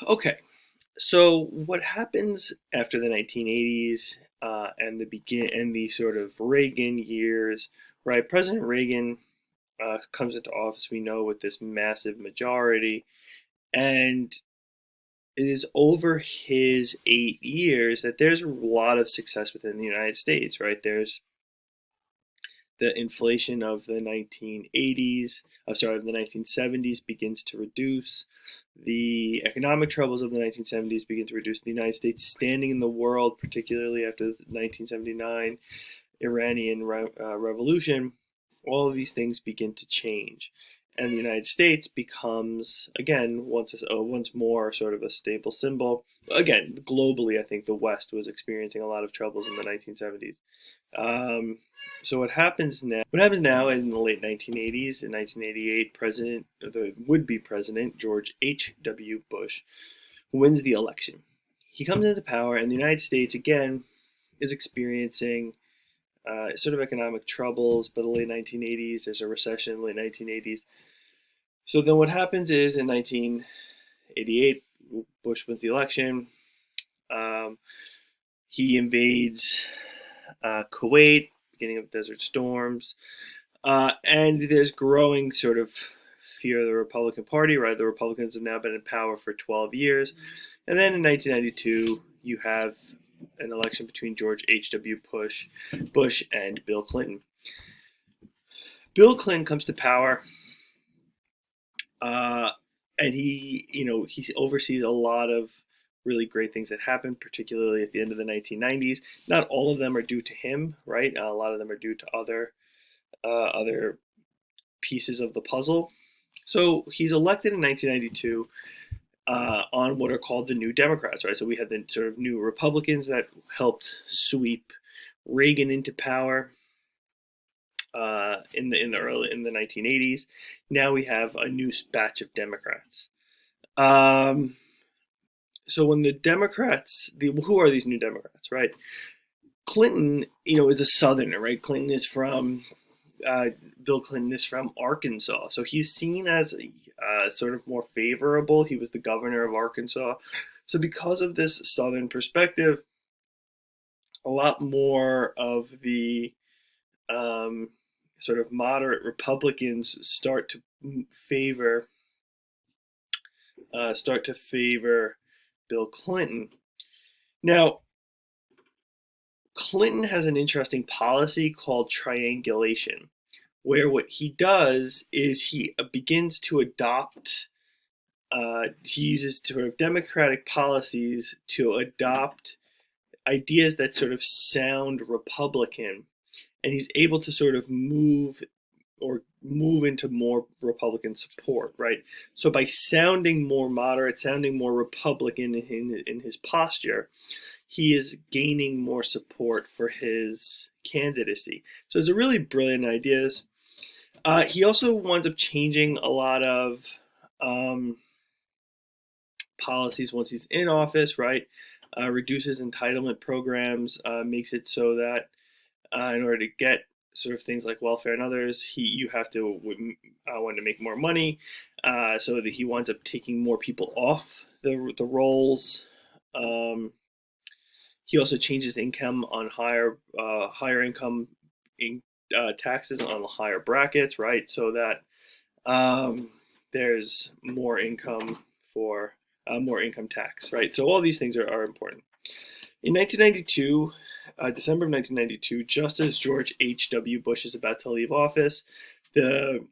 Okay, so what happens after the 1980s and the sort of Reagan years, right? President Reagan comes into office, we know, with this massive majority, and it is over his 8 years that there's a lot of success within the United States, right? There's the inflation of the 1980s, of the 1970s begins to reduce. The economic troubles of the 1970s begin to reduce. The United States standing in the world, particularly after the 1979 Iranian revolution, all of these things begin to change. And the United States becomes, again, once more sort of a stable symbol. Again, globally, I think the West was experiencing a lot of troubles in the 1970s. Um, so what happens now? What happens now in the late 1980s? In 1988, the would-be president George H.W. Bush wins the election. He comes into power, and the United States again is experiencing sort of economic troubles. By the late 1980s, there's a recession in the late 1980s. So then what happens is in 1988, Bush wins the election. Um, he invades Kuwait, beginning of Desert Storms. And there's growing sort of fear of the Republican Party, right? The Republicans have now been in power for 12 years. And then in 1992, you have an election between George H.W. Bush and Bill Clinton. Bill Clinton comes to power, uh, and he oversees a lot of really great things that happened, particularly at the end of the 1990s. Not all of them are due to him, right? A lot of them are due to other pieces of the puzzle. So he's elected in 1992 on what are called the New Democrats, right? So we had the sort of new Republicans that helped sweep Reagan into power in the 1980s. Now we have a new batch of Democrats. Um, so when the Democrats, who are these new Democrats, right? Clinton, is a Southerner, right? Uh, Bill Clinton is from Arkansas, so he's seen as sort of more favorable. He was the governor of Arkansas, so because of this Southern perspective, a lot more of the um, sort of moderate Republicans favor start to favor Bill Clinton. Now, Clinton has an interesting policy called triangulation, where what he does is he begins to adopt, he uses sort of democratic policies to adopt ideas that sort of sound Republican, and he's able to sort of move into more Republican support, right? So by sounding more moderate, sounding more Republican in his posture, he is gaining more support for his candidacy. So it's a really brilliant ideas. He also winds up changing a lot of um, policies once he's in office, right? Reduces entitlement programs, makes it so that in order to get sort of things like welfare and others, you have to want to make more money, so that he winds up taking more people off the rolls. Um, he also changes income on higher income in, taxes on the higher brackets, right? So that um, there's more income tax, right? So all these things are important. In 1992, December of 1992, just as George H.W. Bush is about to leave office, the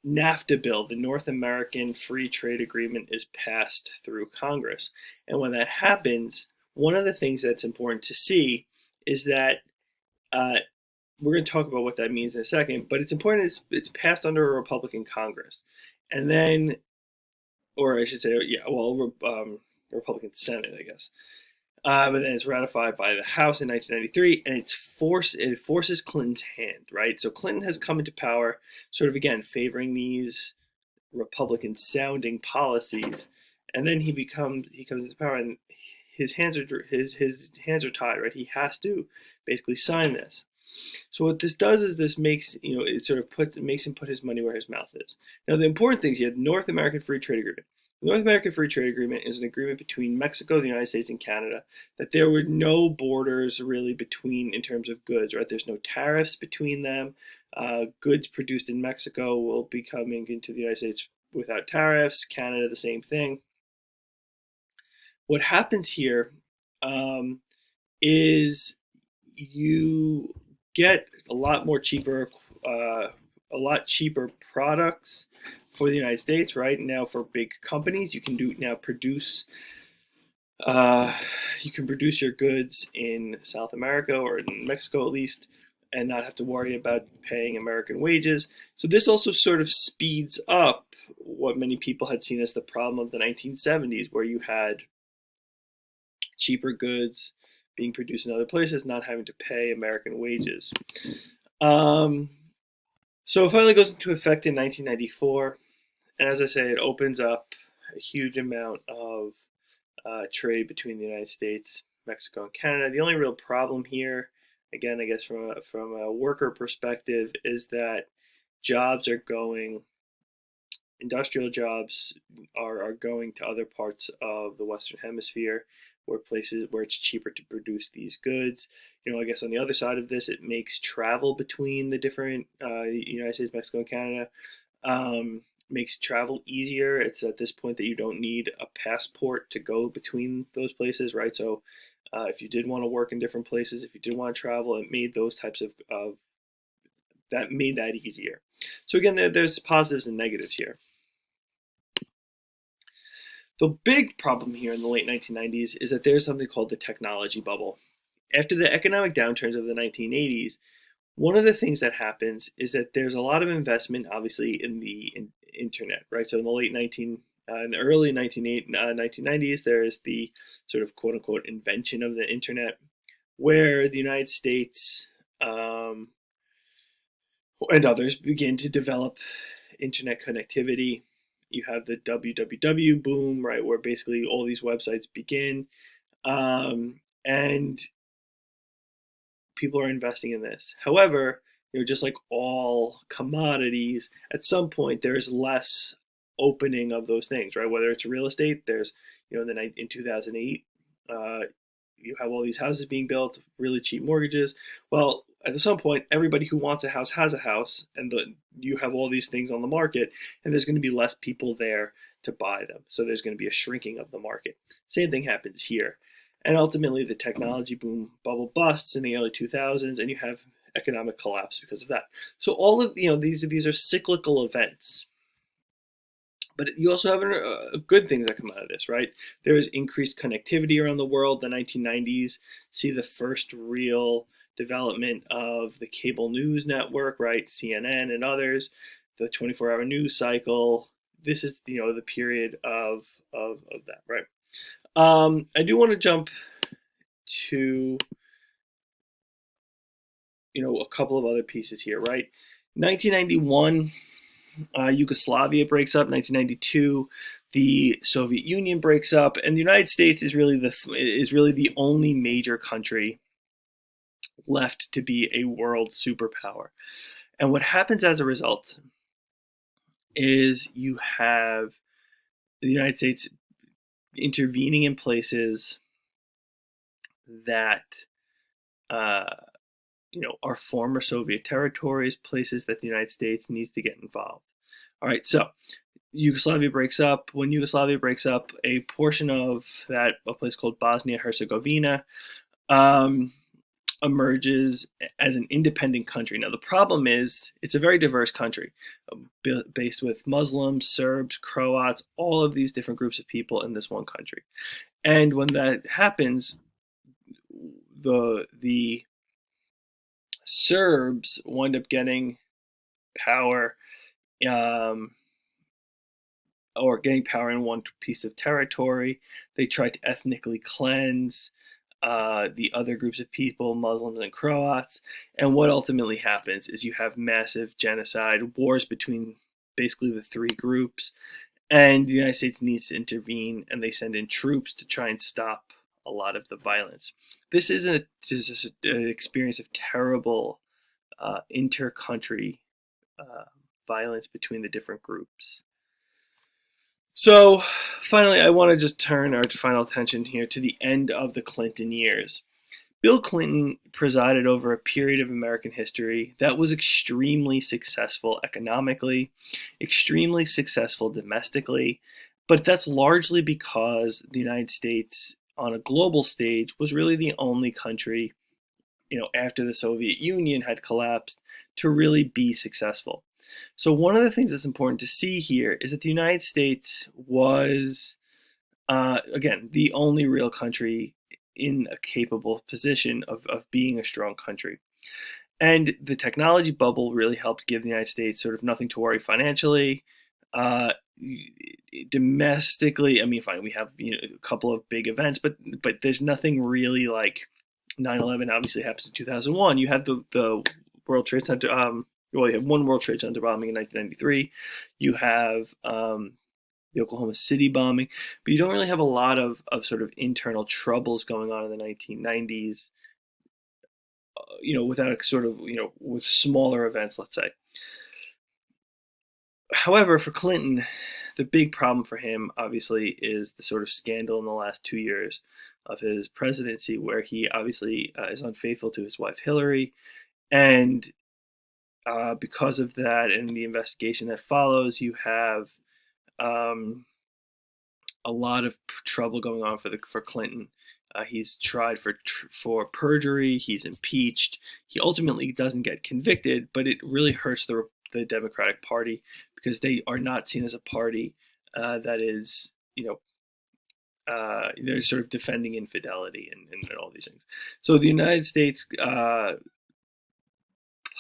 NAFTA bill, the North American Free Trade Agreement, is passed through Congress. And when that happens, one of the things that's important to see is that uh, we're going to talk about what that means in a second, but it's important it's passed under a Republican Congress. And then, or I should say, yeah, well, Republican Senate, I guess. But then it's ratified by the House in 1993, and it forces Clinton's hand, right? So Clinton has come into power, sort of again favoring these Republican-sounding policies, and then he comes into power, and his hands are tied, right? He has to basically sign this. So what this does is this makes it sort of makes him put his money where his mouth is. Now the important things, you have the North American Free Trade Agreement. The North American Free Trade Agreement is an agreement between Mexico, the United States, and Canada that there were no borders really between in terms of goods, right? There's no tariffs between them. Goods produced in Mexico will be coming into the United States without tariffs. Canada, the same thing. What happens here um, is you get uh, a lot cheaper products for the United States, right? Now for big companies, uh, you can produce your goods in South America or in Mexico at least, and not have to worry about paying American wages. So this also sort of speeds up what many people had seen as the problem of the 1970s, where you had cheaper goods being produced in other places, not having to pay American wages. Um, so it finally goes into effect in 1994, and as I say, it opens up a huge amount of trade between the United States, Mexico, and Canada. The only real problem here, again, I guess from a worker perspective, is that jobs are going, industrial jobs are going to other parts of the Western Hemisphere, where places where it's cheaper to produce these goods. I guess on the other side of this, it makes travel between the different United States, Mexico, and Canada makes travel easier. It's at this point that you don't need a passport to go between those places, right? So if you did want to work in different places, if you did want to travel, it made those types of that made that easier. So again, there's positives and negatives here. The big problem here in the late 1990s is that there's something called the technology bubble. After the economic downturns of the 1980s, one of the things that happens is that there's a lot of investment, obviously, in the internet, right? So in the in the early 1990s, there is the sort of quote unquote invention of the internet, where the United States and others begin to develop internet connectivity. You have the www boom, right, where basically all these websites begin, and people are investing in this. However, just like all commodities, at some point there's less opening of those things, right? Whether it's real estate, there's in 2008, uh, you have all these houses being built, really cheap mortgages. Well, at some point, everybody who wants a house has a house, and you have all these things on the market, and there's going to be less people there to buy them. So there's going to be a shrinking of the market. Same thing happens here. And ultimately, the technology boom bubble busts in the early 2000s, and you have economic collapse because of that. So all of these are cyclical events. But you also have good things that come out of this, right? There is increased connectivity around the world. The 1990s see the first real development of the cable news network, right? CNN and others, the 24-hour news cycle. This is the period of that, right? I do want to jump to a couple of other pieces here, right? 1991, Yugoslavia breaks up. 1992, the Soviet Union breaks up, and the United States is really the only major country left to be a world superpower. And what happens as a result is you have the United States intervening in places that are former Soviet territories, places that the United States needs to get involved. All right, so Yugoslavia breaks up. When Yugoslavia breaks up, a portion of that, a place called Bosnia-Herzegovina, emerges as an independent country. Now, the problem is it's a very diverse country, based with Muslims, Serbs, Croats, all of these different groups of people in this one country. And when that happens, the Serbs wind up getting power, or getting power in one piece of territory. They try to ethnically cleanse the other groups of people, Muslims and Croats. And what ultimately happens is you have massive genocide, wars between basically the three groups, and the United States needs to intervene, and they send in troops to try and stop a lot of the violence. This is an experience of terrible inter-country violence between the different groups. So, finally, I want to just turn our final attention here to the end of the Clinton years. Bill Clinton presided over a period of American history that was extremely successful economically, extremely successful domestically, but that's largely because the United States on a global stage was really the only country, after the Soviet Union had collapsed, to really be successful. So one of the things that's important to see here is that the United States was, again, the only real country in a capable position of being a strong country. And the technology bubble really helped give the United States sort of nothing to worry financially. Uh, Domestically, I mean, fine, we have a couple of big events, but there's nothing really like 9/11. Obviously happens in 2001. You have the World Trade Center. Well, you have one World Trade Center bombing in 1993. You have the Oklahoma City bombing, but you don't really have a lot of sort of internal troubles going on in the 1990s. Without a sort of with smaller events, let's say. However, for Clinton, the big problem for him, obviously, is the sort of scandal in the last 2 years of his presidency, where he obviously is unfaithful to his wife Hillary, and because of that and the investigation that follows, you have um, a lot of trouble going on for Clinton. He's tried for perjury. He's impeached. He ultimately doesn't get convicted, but it really hurts the Democratic Party because they are not seen as a party that is they're sort of defending infidelity and all these things. So the United States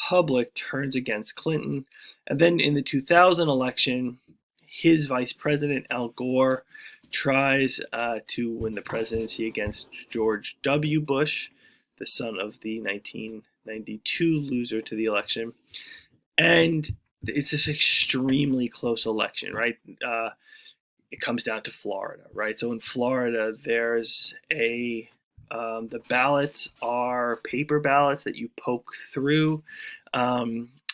public turns against Clinton, and then in the 2000 election, his vice president Al Gore tries to win the presidency against George W. Bush, the son of the 1992 loser to the election, and it's this extremely close election, right? It comes down to Florida, right? So in Florida, there's the ballots are paper ballots that you poke through.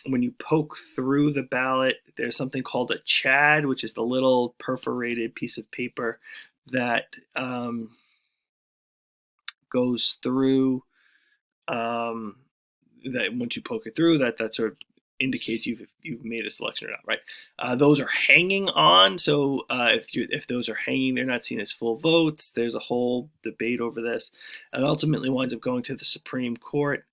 When you poke through the ballot, there's something called a CHAD, which is the little perforated piece of paper that goes through. That once you poke it through, that sort of indicates you've made a selection or not, right? Those are hanging on, so if those are hanging, they're not seen as full votes. There's a whole debate over this, and ultimately winds up going to the Supreme Court.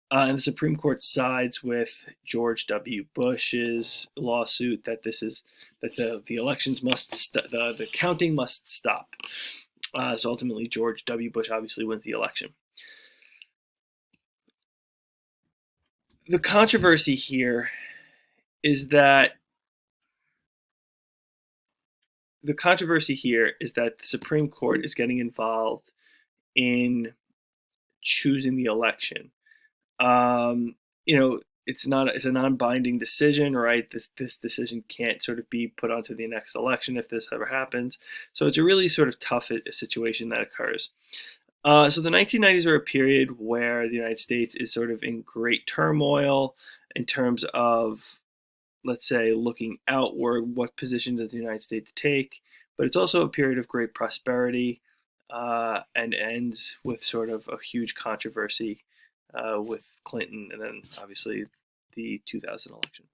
And the Supreme Court sides with George W. Bush's lawsuit that the elections the counting must stop. So ultimately, George W. Bush obviously wins the election. The controversy here is that the Supreme Court is getting involved in choosing the election. Um, it's a non-binding decision, right? This decision can't sort of be put onto the next election if this ever happens. So it's a really sort of tough situation that occurs. So the 1990s are a period where the United States is sort of in great turmoil in terms of, let's say, looking outward, what position does the United States take? But it's also a period of great prosperity and ends with sort of a huge controversy with Clinton and then obviously the 2000 election.